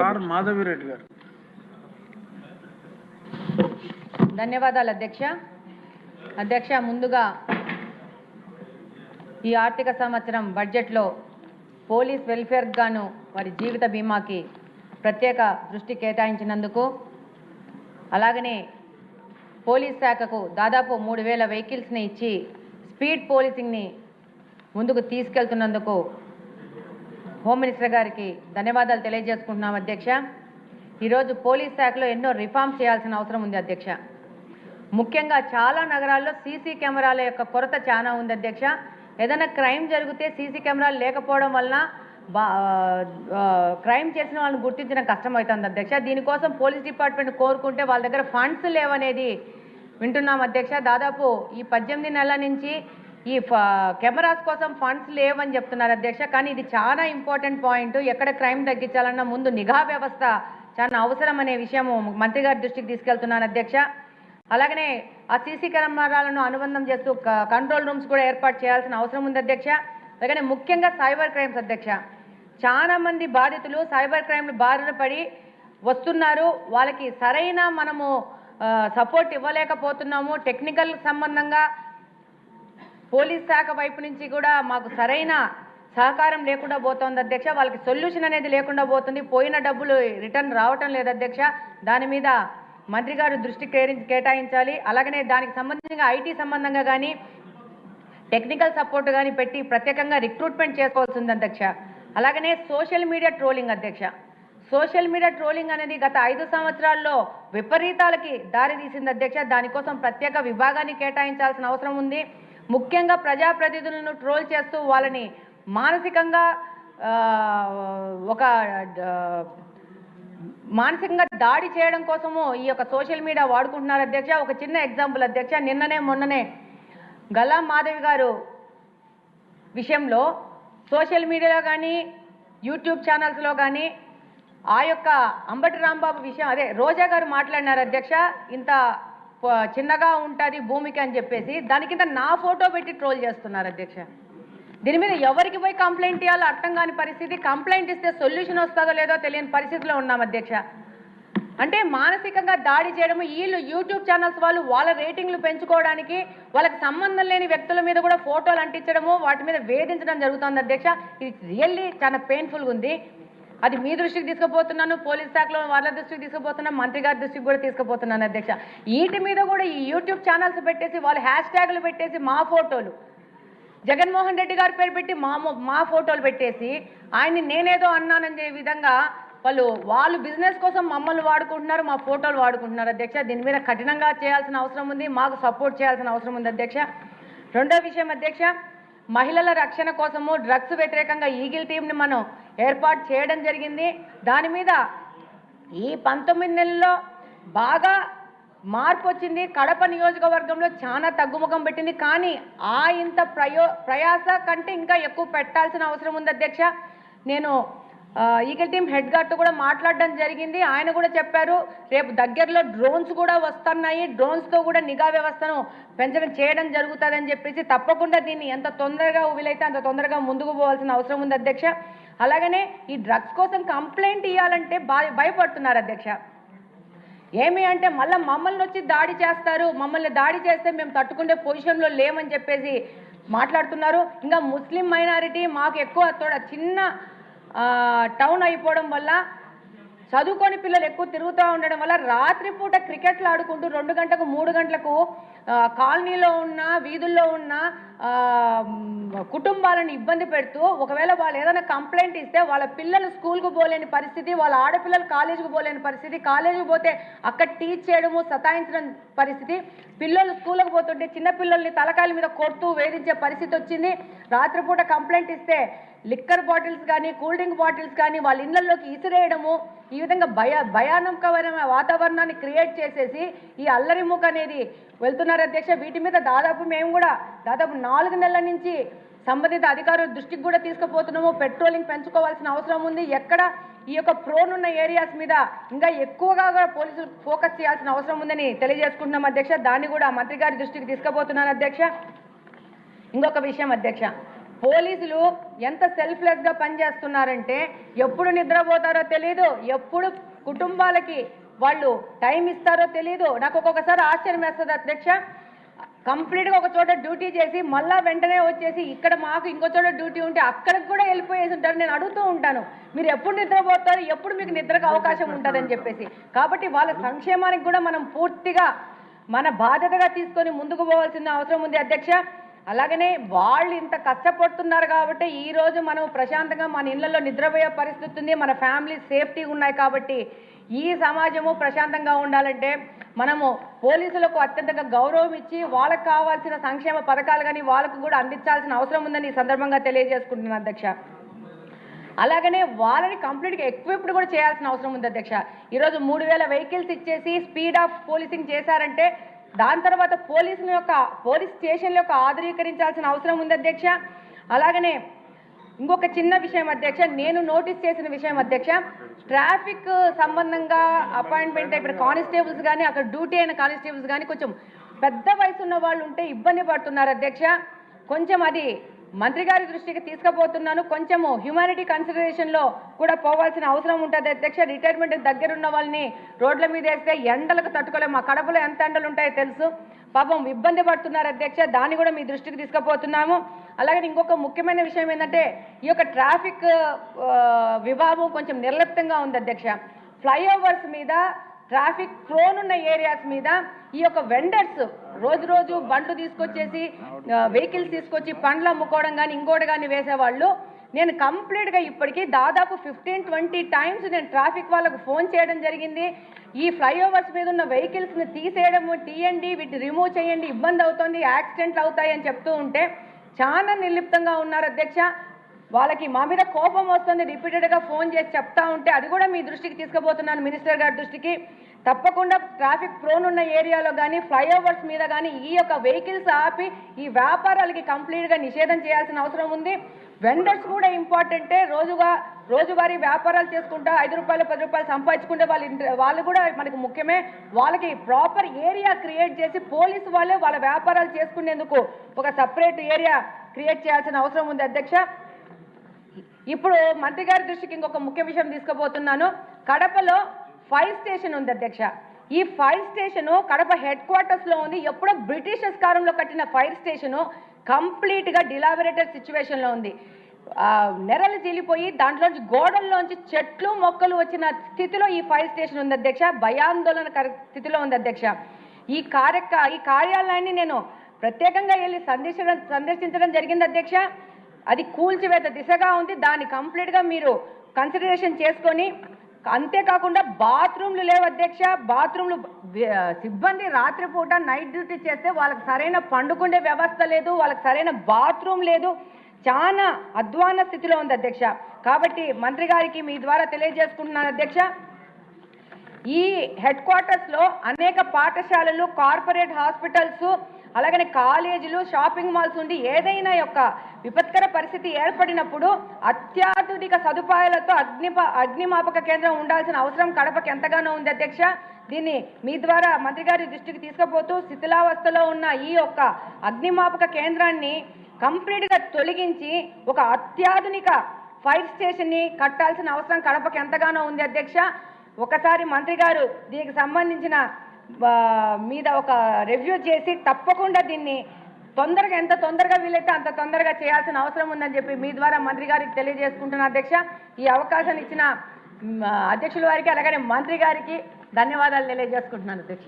Are Madhavi Reddy గారు. ధన్యవాదాలు అధ్యక్ష. ముందుగా ఈ ఆర్థిక సంవత్సరం బడ్జెట్లో పోలీస్ వెల్ఫేర్ గాను వారి జీవిత బీమాకి ప్రత్యేక దృష్టి కేటాయించినందుకు, అలాగనే పోలీస్ శాఖకు దాదాపు 3000 వెహికల్స్ని ఇచ్చి స్పీడ్ పోలీసింగ్ని ముందుకు తీసుకెళ్తున్నందుకు హోమ్ మినిస్టర్ గారికి ధన్యవాదాలు తెలియజేసుకుంటున్నాం అధ్యక్ష. ఈరోజు పోలీస్ శాఖలో ఎన్నో రిఫార్మ్స్ చేయాల్సిన అవసరం ఉంది అధ్యక్ష. ముఖ్యంగా చాలా నగరాల్లో సీసీ కెమెరాల యొక్క కొరత చాలా ఉంది అధ్యక్ష. ఏదైనా క్రైమ్ జరిగితే సీసీ కెమెరాలు లేకపోవడం వలన క్రైమ్ చేసిన వాళ్ళని గుర్తించడం కష్టమవుతుంది అధ్యక్ష. దీనికోసం పోలీస్ డిపార్ట్మెంట్ కోరుకుంటే వాళ్ళ దగ్గర ఫండ్స్ లేవనేది వింటున్నాం అధ్యక్ష. దాదాపు ఈ 18 నెలల నుంచి ఈ కెమెరాస్ కోసం ఫండ్స్ లేవని చెప్తున్నారు అధ్యక్ష. కానీ ఇది చాలా ఇంపార్టెంట్ పాయింట్. ఎక్కడ క్రైమ్ తగ్గించాలన్నా ముందు నిఘా వ్యవస్థ చాలా అవసరం అనే విషయం మంత్రి గారి దృష్టికి తీసుకెళ్తున్నాను అధ్యక్ష. అలాగనే ఆ సీసీ కెమెరాలను అనుబంధం చేస్తూ కంట్రోల్ రూమ్స్ కూడా ఏర్పాటు చేయాల్సిన అవసరం ఉంది అధ్యక్ష. అలాగనే ముఖ్యంగా సైబర్ క్రైమ్స్ అధ్యక్ష. చాలా మంది బాధితులు సైబర్ క్రైమ్లు బారిన పడి వస్తున్నారు. వాళ్ళకి సరైన మనము సపోర్ట్ ఇవ్వలేకపోతున్నాము. టెక్నికల్ సంబంధంగా పోలీస్ శాఖ వైపు నుంచి కూడా మాకు సరైన సహకారం లేకుండా పోతుంది అధ్యక్ష. వాళ్ళకి సొల్యూషన్ అనేది లేకుండా పోతుంది. పోయిన డబ్బులు రిటర్న్ రావటం లేదు అధ్యక్ష. దాని మీద మంత్రి గారు దృష్టి కేటాయించాలి. అలాగనే దానికి సంబంధించిన ఐటీ సంబంధంగా కానీ టెక్నికల్ సపోర్ట్ కానీ పెట్టి ప్రత్యేకంగా రిక్రూట్మెంట్ చేసుకోవాల్సి ఉంది అధ్యక్ష. అలాగనే సోషల్ మీడియా ట్రోలింగ్ అధ్యక్ష. సోషల్ మీడియా ట్రోలింగ్ అనేది గత 5 సంవత్సరాల్లో విపరీతాలకి దారి తీసింది అధ్యక్ష. దానికోసం ప్రత్యేక విభాగాన్ని కేటాయించాల్సిన అవసరం ఉంది. ముఖ్యంగా ప్రజాప్రతినిధులను ట్రోల్ చేస్తూ వాళ్ళని మానసికంగా మానసికంగా దాడి చేయడం కోసము ఈ యొక్క సోషల్ మీడియా వాడుకుంటున్నారు అధ్యక్ష. ఒక చిన్న ఎగ్జాంపుల్ అధ్యక్ష. మొన్ననే గల్లా మాధవి గారు విషయంలో సోషల్ మీడియాలో కానీ యూట్యూబ్ ఛానల్స్లో కానీ ఆ యొక్క అంబటి రాంబాబు విషయం అదే రోజా గారు మాట్లాడినారు అధ్యక్ష. ఇంత చిన్నగా ఉంటుంది భూమికి అని చెప్పేసి దాని కింద నా ఫోటో పెట్టి ట్రోల్ చేస్తున్నారు అధ్యక్ష. దీని మీద ఎవరికి పోయి కంప్లైంట్ ఇవ్వాలో అర్థం కాని పరిస్థితి. కంప్లైంట్ ఇస్తే సొల్యూషన్ వస్తుందో లేదో తెలియని పరిస్థితిలో ఉన్నాం అధ్యక్ష. అంటే మానసికంగా దాడి చేయడం, వీళ్ళు యూట్యూబ్ ఛానల్స్ వాళ్ళు వాళ్ళ రేటింగ్లు పెంచుకోవడానికి వాళ్ళకి సంబంధం లేని వ్యక్తుల మీద కూడా ఫోటోలు అంటించడము, వాటి మీద వేధించడం జరుగుతుంది అధ్యక్ష. ఇది రియల్లీ చాలా పెయిన్ఫుల్గా ఉంది. అది మీ దృష్టికి తీసుకుపోతున్నాను, పోలీస్ శాఖలో వాళ్ళ దృష్టికి తీసుకుపోతున్నాను, మంత్రి గారి దృష్టికి కూడా తీసుకుపోతున్నాను అధ్యక్ష. వీటి మీద కూడా ఈ యూట్యూబ్ ఛానల్స్ పెట్టేసి వాళ్ళు హ్యాష్ ట్యాగులు పెట్టేసి మా ఫోటోలు, జగన్మోహన్ రెడ్డి గారి పేరు పెట్టి మా ఫోటోలు పెట్టేసి ఆయన్ని నేనేదో అన్నాననే విధంగా వాళ్ళు బిజినెస్ కోసం మమ్మల్ని వాడుకుంటున్నారు, మా ఫోటోలు వాడుకుంటున్నారు అధ్యక్ష. దీని మీద కఠినంగా చేయాల్సిన అవసరం ఉంది. మాకు సపోర్ట్ చేయాల్సిన అవసరం ఉంది అధ్యక్ష. రెండో విషయం అధ్యక్ష, మహిళల రక్షణ కోసము డ్రగ్స్ వ్యతిరేకంగా ఈగిల్ టీంని మనం ఏర్పాటు చేయడం జరిగింది. దాని మీద ఈ 19 నెలల్లో బాగా మార్పు వచ్చింది. కడప నియోజకవర్గంలో చాలా తగ్గుముఖం పెట్టింది. కానీ ఇంత ప్రయాస కంటే ఇంకా ఎక్కువ పెట్టాల్సిన అవసరం ఉంది అధ్యక్ష. నేను ఈగల్ టీం హెడ్ గారితో కూడా మాట్లాడడం జరిగింది. ఆయన కూడా చెప్పారు రేపు దగ్గరలో డ్రోన్స్ కూడా వస్తున్నాయి, డ్రోన్స్తో కూడా నిఘా వ్యవస్థను చేయడం జరుగుతుందని చెప్పేసి తప్పకుండా దీన్ని ఎంత తొందరగా వీలైతే అంత తొందరగా ముందుకు పోవాల్సిన అవసరం ఉంది అధ్యక్ష. అలాగనే ఈ డ్రగ్స్ కోసం కంప్లైంట్ ఇవ్వాలంటే భయపడుతున్నారు అధ్యక్ష. ఏమి అంటే మమ్మల్ని వచ్చి దాడి చేస్తారు, మమ్మల్ని దాడి చేస్తే మేము తట్టుకునే పొజిషన్లో లేమని చెప్పేసి మాట్లాడుతున్నారు. ఇంకా ముస్లిం మైనారిటీ మాకు ఎక్కువ చిన్న టౌన్ అయిపోవడం వల్ల చదువుకొని పిల్లలు ఎక్కువ తిరుగుతూ ఉండడం వల్ల రాత్రిపూట క్రికెట్లు ఆడుకుంటూ 2 గంటలకు 3 గంటలకు కాలనీలో ఉన్న వీధుల్లో ఉన్న కుటుంబాలను ఇబ్బంది పెడుతూ ఒకవేళ వాళ్ళు ఏదైనా కంప్లైంట్ ఇస్తే వాళ్ళ పిల్లలు స్కూల్కు పోలేని పరిస్థితి, వాళ్ళ ఆడపిల్లలు కాలేజీకి పోలేని పరిస్థితి, కాలేజీకి పోతే అక్కడ టీచ్ చేయడము సతాయించడం పరిస్థితి, పిల్లలు స్కూల్కి పోతుంటే చిన్నపిల్లల్ని తలకాయల మీద కొడుతూ వేధించే పరిస్థితి వచ్చింది. రాత్రిపూట కంప్లైంట్ ఇస్తే లిక్కర్ బాటిల్స్ కానీ కూల్ డ్రింక్ బాటిల్స్ కానీ వాళ్ళ ఇళ్లలోకి ఇసిరేయడము, ఈ విధంగా భయానకమైన వాతావరణాన్ని క్రియేట్ చేసేసి ఈ అల్లరి మూక అనేది వెళ్తున్నారు అధ్యక్ష. వీటి మీద మేము కూడా దాదాపు 4 నెలల నుంచి సంబంధిత అధికారుల దృష్టికి కూడా తీసుకుపోతున్నాము. పెట్రోలింగ్ పెంచుకోవాల్సిన అవసరం ఉంది. ఎక్కడ ఈ యొక్క ప్రోన్ ఉన్న ఏరియాస్ మీద ఇంకా ఎక్కువగా పోలీసులు ఫోకస్ చేయాల్సిన అవసరం ఉందని తెలియజేసుకుంటున్నాం అధ్యక్ష. దాన్ని కూడా మంత్రి గారి దృష్టికి తీసుకుపోతున్నాను అధ్యక్ష. ఇంకొక విషయం అధ్యక్ష, పోలీసులు ఎంత సెల్ఫ్లెస్గా పనిచేస్తున్నారంటే ఎప్పుడు నిద్రపోతారో తెలియదు, ఎప్పుడు కుటుంబాలకి వాళ్ళు టైం ఇస్తారో తెలియదు. నాకు ఒక్కొక్కసారి ఆశ్చర్యం వేస్తుంది అధ్యక్ష. కంప్లీట్గా ఒక చోట డ్యూటీ చేసి మళ్ళా వెంటనే వచ్చేసి ఇక్కడ మాకు ఇంకో చోట డ్యూటీ ఉంటే అక్కడికి కూడా వెళ్ళిపోయేసి ఉంటారు. నేను అడుగుతూ ఉంటాను, మీరు ఎప్పుడు నిద్రపోతారు, ఎప్పుడు మీకు నిద్రకు అవకాశం ఉంటుందని చెప్పేసి. కాబట్టి వాళ్ళ సంక్షేమానికి కూడా మనం పూర్తిగా మన బాధ్యతగా తీసుకొని ముందుకు పోవాల్సిన అవసరం ఉంది అధ్యక్ష. అలాగనే వాళ్ళు ఇంత కష్టపడుతున్నారు కాబట్టి ఈరోజు మనం ప్రశాంతంగా మన ఇళ్లలో నిద్రపోయే పరిస్థితి ఉంది, మన ఫ్యామిలీ సేఫ్టీ ఉన్నాయి. కాబట్టి ఈ సమాజము ప్రశాంతంగా ఉండాలంటే మనము పోలీసులకు అత్యంతగా గౌరవం ఇచ్చి వాళ్ళకు కావాల్సిన సంక్షేమ పథకాలు కానీ వాళ్ళకు కూడా అందించాల్సిన అవసరం ఉందని ఈ సందర్భంగా తెలియజేసుకుంటున్నాను అధ్యక్ష. అలాగనే వాళ్ళని కంప్లీట్గా ఎక్విప్డ్ కూడా చేయాల్సిన అవసరం ఉంది అధ్యక్ష. ఈరోజు 3000 వెహికల్స్ ఇచ్చేసి స్పీడ్ ఆఫ్ పోలీసింగ్ చేశారంటే దాని తర్వాత పోలీస్ స్టేషన్ల యొక్క ఆధునీకరించాల్సిన అవసరం ఉంది అధ్యక్ష. అలాగనే ఇంకొక చిన్న విషయం అధ్యక్ష, నేను నోటీస్ చేసిన విషయం అధ్యక్ష, ట్రాఫిక్ సంబంధంగా అపాయింట్మెంట్ ఇప్పుడు కానిస్టేబుల్స్ కానీ అక్కడ డ్యూటీ అయిన కానిస్టేబుల్స్ కానీ కొంచెం పెద్ద వయసు ఉన్న వాళ్ళు ఉంటే ఇబ్బంది పడుతున్నారు అధ్యక్ష. కొంచెం అది మంత్రి గారి దృష్టికి తీసుకుపోతున్నాను. కొంచెము హ్యూమానిటీ కన్సిడరేషన్లో కూడా పోవాల్సిన అవసరం ఉంటుంది అధ్యక్ష. రిటైర్మెంట్ దగ్గర ఉన్న వాళ్ళని రోడ్ల మీద వేస్తే ఎండలకు తట్టుకోలేము. మా కడపలో ఎంత ఎండలు ఉంటాయో తెలుసు, పాపం ఇబ్బంది పడుతున్నారు అధ్యక్ష. దాన్ని కూడా మీ దృష్టికి తీసుకుపోతున్నాము. అలాగే ఇంకొక ముఖ్యమైన విషయం ఏంటంటే ఈ యొక్క ట్రాఫిక్ విభాగం కొంచెం నిర్లిప్తంగా ఉంది అధ్యక్ష. ఫ్లైఓవర్స్ మీద ట్రాఫిక్ ఫ్లోన్ ఉన్న ఏరియాస్ మీద ఈ యొక్క వెండర్స్ రోజు బండ్లు తీసుకొచ్చేసి వెహికల్స్ తీసుకొచ్చి పండ్లు అమ్ముకోవడం కానీ ఇంకోటి కానీ వేసేవాళ్ళు. నేను కంప్లీట్గా ఇప్పటికీ దాదాపు 15-20 టైమ్స్ నేను ట్రాఫిక్ వాళ్ళకు ఫోన్ చేయడం జరిగింది. ఈ ఫ్లైఓవర్స్ మీద ఉన్న వెహికల్స్ని తీయండి, వీటిని రిమూవ్ చేయండి, ఇబ్బంది అవుతుంది, యాక్సిడెంట్లు అవుతాయి అని చెప్తూ ఉంటే చాలా నిర్లిప్తంగా ఉన్నారు అధ్యక్ష. వాళ్ళకి మా మీద కోపం వస్తుంది, రిపీటెడ్గా ఫోన్ చేసి చెప్తా ఉంటే అది కూడా మీ దృష్టికి తీసుకుపోతున్నాను, మినిస్టర్ గారి దృష్టికి. తప్పకుండా ట్రాఫిక్ ప్రోన్ ఉన్న ఏరియాలో కానీ ఫ్లైఓవర్స్ మీద కానీ ఈ యొక్క వెహికల్స్ ఆపి ఈ వ్యాపారాలకి కంప్లీట్గా నిషేధం చేయాల్సిన అవసరం ఉంది. వెండర్స్ కూడా ఇంపార్టెంటే, రోజువారీ వ్యాపారాలు చేసుకుంటా 5 రూపాయలు 10 రూపాయలు సంపాదించుకుంటే వాళ్ళు కూడా మనకు ముఖ్యమే. వాళ్ళకి ప్రాపర్ ఏరియా క్రియేట్ చేసి పోలీసు వాళ్ళే వాళ్ళ వ్యాపారాలు చేసుకునేందుకు ఒక సపరేట్ ఏరియా క్రియేట్ చేయాల్సిన అవసరం ఉంది అధ్యక్ష. ఇప్పుడు మంత్రి గారి దృష్టికి ఇంకొక ముఖ్య విషయం తీసుకుపోతున్నాను. కడపలో ఫైర్ స్టేషన్ ఉంది అధ్యక్ష. ఈ ఫైర్ స్టేషను కడప హెడ్ క్వార్టర్స్లో ఉంది. ఎప్పుడో బ్రిటిషర్స్ కాలంలో కట్టిన ఫైర్ స్టేషను కంప్లీట్గా డిలాబరేటెడ్ సిచ్యువేషన్లో ఉంది. నెరలు చీలిపోయి దాంట్లోంచి గోడల్లోంచి చెట్లు మొక్కలు వచ్చిన స్థితిలో ఈ ఫైర్ స్టేషన్ ఉంది అధ్యక్ష. భయాందోళన స్థితిలో ఉంది అధ్యక్ష. ఈ కార్యాలయాన్ని నేను ప్రత్యేకంగా వెళ్ళి సందర్శించడం జరిగింది అధ్యక్ష. అది కూల్చివేత దిశగా ఉంది. దాన్ని కంప్లీట్గా మీరు కన్సిడరేషన్ చేసుకొని, అంతేకాకుండా బాత్రూమ్లు లేవు అధ్యక్ష. బాత్రూమ్లు సిబ్బంది రాత్రిపూట నైట్ డ్యూటీ చేస్తే వాళ్ళకి సరైన పండుకుండే వ్యవస్థ లేదు, వాళ్ళకి సరైన బాత్రూమ్ లేదు. చాలా అధ్వాన స్థితిలో ఉంది అధ్యక్ష. కాబట్టి మంత్రి గారికి మీ ద్వారా తెలియజేసుకుంటున్నాను అధ్యక్ష, ఈ హెడ్ క్వార్టర్స్లో అనేక పాఠశాలలు, కార్పొరేట్ హాస్పిటల్స్, అలాగనే కాలేజీలు, షాపింగ్ మాల్స్ ఉండి ఏదైనా యొక్క విపత్కర పరిస్థితి ఏర్పడినప్పుడు అత్యాధునిక సదుపాయాలతో అగ్నిమాపక కేంద్రం ఉండాల్సిన అవసరం కడపకి ఎంతగానో ఉంది అధ్యక్ష. దీన్ని మీ ద్వారా మంత్రి గారి దృష్టికి తీసుకుపోతూ శిథిలావస్థలో ఉన్న ఈ యొక్క అగ్నిమాపక కేంద్రాన్ని కంప్లీట్గా తొలగించి ఒక అత్యాధునిక ఫైర్ స్టేషన్ని కట్టాల్సిన అవసరం కడపకి ఎంతగానో ఉంది అధ్యక్ష. ఒకసారి మంత్రి గారు దీనికి సంబంధించిన మీద ఒక రివ్యూ చేసి తప్పకుండా దీన్ని తొందరగా ఎంత తొందరగా వీలైతే అంత తొందరగా చేయాల్సిన అవసరం ఉందని చెప్పి మీ ద్వారా మంత్రి గారికి తెలియజేసుకుంటున్నా అధ్యక్ష. ఈ అవకాశాన్ని ఇచ్చిన అధ్యక్షుల వారికి అలాగే మంత్రి గారికి ధన్యవాదాలు తెలియజేసుకుంటున్నాను అధ్యక్ష.